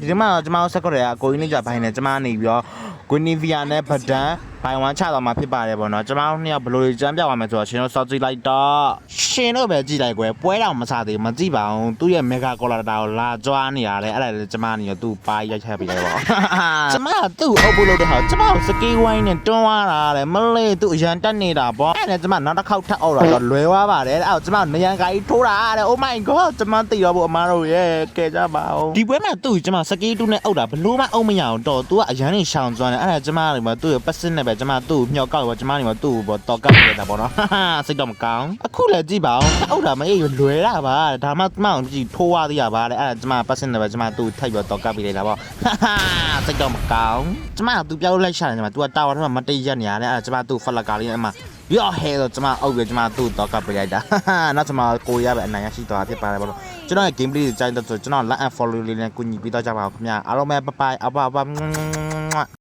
ဒီမှာကျွန်တော်ဆက်ကြရကိုင်းနေကြဘိုင်းနေကျွန်မနေပြီးတော့ကွနီဗီယာနဲ့ဗဒန်ဘိုင်ဝမ်ချတော့မှာဖြစ်ပါတယ်ပေါ့နော်ကျွန်တော်နှစ်ယောက်ဘယ်လိုကြမ်းပြသွားမယ်ဆိုတော့ရှင်တို့စောက်ကြည့်လိုက်တော့ရှင်တို့ပဲကြည့်လိုက်ကွယ်ပွဲတော်မစားသေးမကြည့်ပါဘူးသူ့ရဲ့မေဂါကောလာတာကိုလာကြွားနေရတယ်အဲ့ဒါလည်းကျွန်မနေတော့သူ့ပါရိုက်ချက်ပေးလိုက်ပေါ့ကျွန်မသူ့အုပ်ဖို့လုပ်တဲ့ဟာကျွန်မစကေးဝိုင်းနဲ့တွန်းသွားတာလေမလေးသူ့အရန်တက်နေတာပေါ့အဲ့ဒါကျွန်မနောက်တစ်ခေါက်ထပ်အောက်တော့လွယ်သွားပါတယ်အဲ့ကျွန်မနရန်ကာကြီးထိုးတာတဲ့ Oh my god ကျွန်မသိတော့ဘူးအမားတို့ရဲ့ကဲကြပါဦးဒီပွဲမှာသူ့ကျွန်မစကေးတူးနဲ့အုပ်တာဘလို့မှအုပ်မရအောင်တော့သူကအရန်နေရှောင်ကျွမ်းတယ်အဲ့ဒါကျွန်မတွေမှာသူ့ရဲ့ပတ်စင်းနဲ့ပဲကျွန်မသူ့မြောက်ကောက်ပဲကျွန်မတွေမှာသူ့ဘောတော့ကပ်နေတာပေါ့နော်စိတ်တော့မကောင်းအခုလည်းကြည့်ပါဦးအုပ်တာမအေးလွယ်တာပါဒါမှကျွန်မအောင်ကြည့်ထိုးသွားသေးရပါလေအဲ့ဒါကျွန်မပတ်စင်းနဲ့ပဲကျွန်မသူ့ထိုက်ပြီးတော့ကပ်ပြီးလိုက်တာပေါ့စိတ်တော့မကောင်းကျွန်မသူ့ပြောက်လိုက်ရှာတယ်ကျွန်မသူကတာဝါထဲမှာမတိတ်ရက်နေရတယ်အဲ့ဒါကျွန်မသူ့ဖလက်ကာလေးနဲ့အမှရောဟဲတော့ကျွန်မအုပ်ပြီးကျွန်မသူ့တော့ကပ်ပြီးလိုက်တာနောက်ကျွန်မကိုရပဲအနိုင်ရရှိသွားဖြစ်ပါတယ်ပေါ့နော်ကျွန်တော်ရဲ့ game play ကိုကြိုက်တော့ကျွန်တော် like and follow လေးနဲ့ကူညီပေးတော့ကြပါဦးခင်ဗျာအားလုံးပဲ bye bye